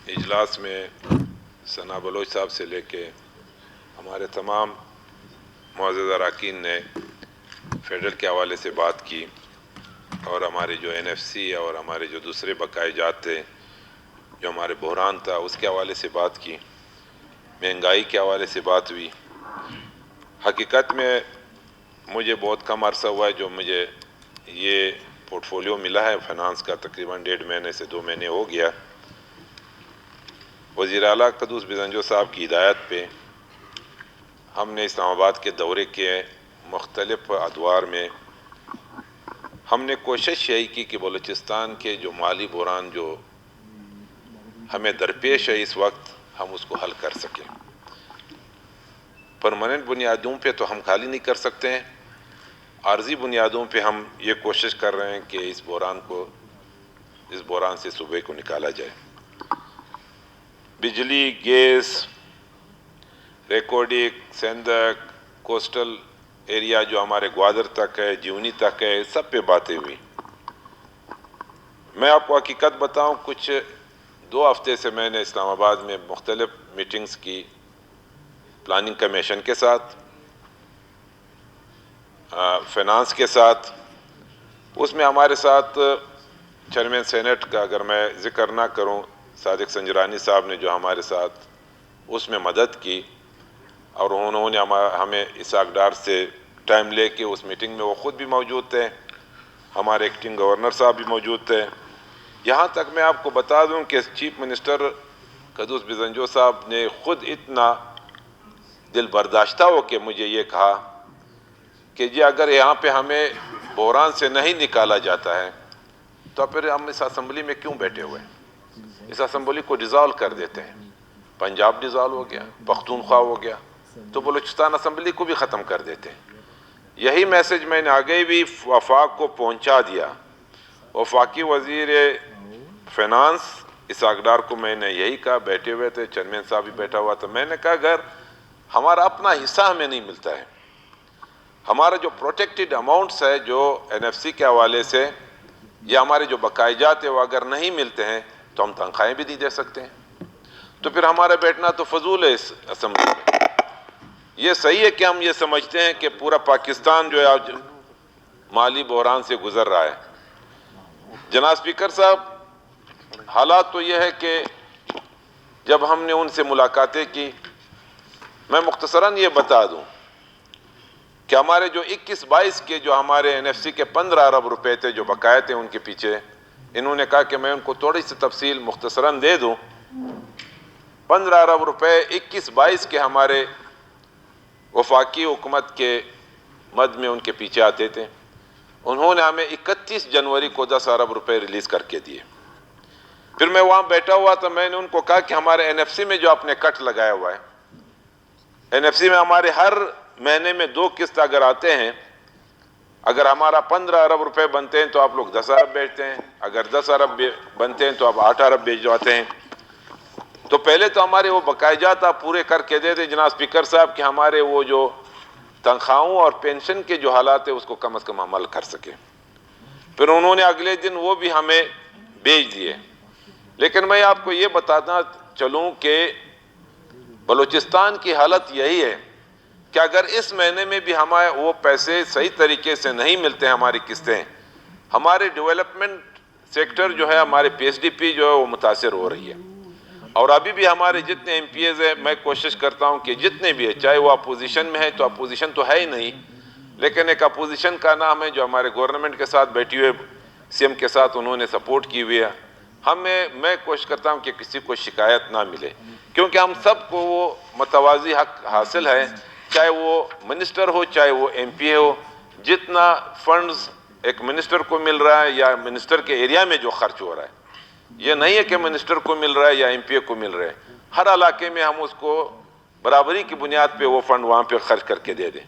اجلاس میں ثنا بلوچ صاحب سے لے کے ہمارے تمام معزز اراکین نے فیڈرل کے حوالے سے بات کی اور ہمارے جو NFC اور ہمارے جو دوسرے بقائے جات تھے، جو ہمارے بحران تھا اس کے حوالے سے بات کی، مہنگائی کے حوالے سے بات ہوئی۔ حقیقت میں مجھے بہت کم عرصہ ہوا ہے جو مجھے یہ پورٹ فولیو ملا ہے فائنانس کا، تقریباً 1.5 مہینے سے 2 مہینے ہو گیا۔ وزیر اعلیٰ قدوس بزنجو صاحب کی ہدایت پہ ہم نے اسلام آباد کے دورے کے مختلف ادوار میں ہم نے کوشش یہی کی کہ بلوچستان کے جو مالی بحران جو ہمیں درپیش ہے اس وقت، ہم اس کو حل کر سکیں۔ پرماننٹ بنیادوں پہ تو ہم خالی نہیں کر سکتے ہیں، عارضی بنیادوں پہ ہم یہ کوشش کر رہے ہیں کہ اس بحران سے صوبے کو نکالا جائے۔ بجلی، گیس، ریکارڈنگ، سندھ، کوسٹل ایریا جو ہمارے گوادر تک ہے، جیونی تک ہے، سب پہ باتیں ہوئی۔ میں آپ کو حقیقت بتاؤں، کچھ 2 ہفتے سے میں نے اسلام آباد میں مختلف میٹنگز کی، پلاننگ کمیشن کے ساتھ، فائنانس کے ساتھ۔ اس میں ہمارے ساتھ چیئرمین سینٹ کا اگر میں ذکر نہ کروں، صادق سنجرانی صاحب نے جو ہمارے ساتھ اس میں مدد کی، اور انہوں نے ہمیں اسحاق ڈار سے ٹائم لے کے اس میٹنگ میں وہ خود بھی موجود تھے، ہمارے ایکٹنگ گورنر صاحب بھی موجود تھے۔ یہاں تک میں آپ کو بتا دوں کہ چیف منسٹر قدوس بزنجو صاحب نے خود اتنا دل برداشتہ ہو کہ مجھے یہ کہا کہ جی اگر یہاں پہ ہمیں بحران سے نہیں نکالا جاتا ہے تو پھر ہم اس اسمبلی میں کیوں بیٹھے ہوئے ہیں؟ اس اسمبلی کو ڈیزالو کر دیتے ہیں۔ پنجاب ڈیزالو ہو گیا، پختونخوا ہو گیا، تو بلوچستان اسمبلی کو بھی ختم کر دیتے ہیں۔ یہی میسج میں نے آگے بھی وفاق کو پہنچا دیا۔ وفاقی وزیر فائنانس اسحاق ڈار کو میں نے یہی کہا، بیٹھے ہوئے تھے، چیئرمین صاحب بھی بیٹھا ہوا تھا، میں نے کہا اگر ہمارا اپنا حصہ ہمیں نہیں ملتا ہے، ہمارا جو پروٹیکٹڈ اماؤنٹس ہے جو NFC کے حوالے سے یا ہمارے جو بقائے جات ہیں وہ اگر نہیں ملتے ہیں تو ہم تنخواہیں بھی نہیں دے سکتے ہیں، تو پھر ہمارا بیٹھنا تو فضول ہے اس اسمبلی میں۔ یہ صحیح ہے کہ ہم یہ سمجھتے ہیں کہ پورا پاکستان جو ہے آج مالی بحران سے گزر رہا ہے۔ جناب اسپیکر صاحب، حالات تو یہ ہے کہ جب ہم نے ان سے ملاقاتیں کی، میں مختصراً یہ بتا دوں کہ ہمارے جو 21-22 کے جو ہمارے NFC کے 15 ارب روپے تھے جو بقائے تھے ان کے پیچھے، انہوں نے کہا کہ میں ان کو تھوڑی سی تفصیل مختصراً دے دوں۔ 15 ارب روپے 21-22 کے ہمارے وفاقی حکومت کے مد میں ان کے پیچھے آتے تھے، انہوں نے ہمیں 31 جنوری کو 10 ارب روپے ریلیز کر کے دیے۔ پھر میں وہاں بیٹھا ہوا تھا، میں نے ان کو کہا کہ ہمارے NFC میں جو آپ نے کٹ لگایا ہوا ہے، NFC میں ہمارے ہر مہینے میں 2 قسط اگر آتے ہیں، اگر ہمارا 15 ارب روپے بنتے ہیں تو آپ لوگ 10 ارب بیچتے ہیں، اگر 10 ارب بنتے ہیں تو آپ 8 ارب بھیجواتے ہیں۔ تو پہلے تو ہمارے وہ بقائے جات آپ پورے کر کے دے دیں جناب اسپیکر صاحب کہ ہمارے وہ جو تنخواہوں اور پینشن کے جو حالات ہیں اس کو کم از کم عمل کر سکیں۔ پھر انہوں نے اگلے دن وہ بھی ہمیں بھیج دیے۔ لیکن میں آپ کو یہ بتاتا چلوں کہ بلوچستان کی حالت یہی ہے کہ اگر اس مہینے میں بھی ہمارے وہ پیسے صحیح طریقے سے نہیں ملتے ہیں، ہماری قسطیں، ہمارے ڈیولپمنٹ سیکٹر جو ہے، ہمارے PSDP جو ہے وہ متاثر ہو رہی ہے۔ اور ابھی بھی ہمارے جتنے MPs ہیں، میں کوشش کرتا ہوں کہ جتنے بھی ہیں، چاہے وہ اپوزیشن میں ہے، تو اپوزیشن تو ہے ہی نہیں، لیکن ایک اپوزیشن کا نام ہے جو ہمارے گورنمنٹ کے ساتھ بیٹھی ہوئے، CM کے ساتھ انہوں نے سپورٹ کی ہوئی ہے۔ میں کوشش کرتا ہوں کہ کسی کو شکایت نہ ملے، کیونکہ ہم سب کو وہ متوازی حق حاصل ہے، چاہے وہ منسٹر ہو چاہے وہ MP ہو۔ جتنا فنڈز ایک منسٹر کو مل رہا ہے یا منسٹر کے ایریا میں جو خرچ ہو رہا ہے، یہ نہیں ہے کہ منسٹر کو مل رہا ہے یا MP کو مل رہا ہے، ہر علاقے میں ہم اس کو برابری کی بنیاد پہ وہ فنڈ وہاں پہ خرچ کر کے دے دیں۔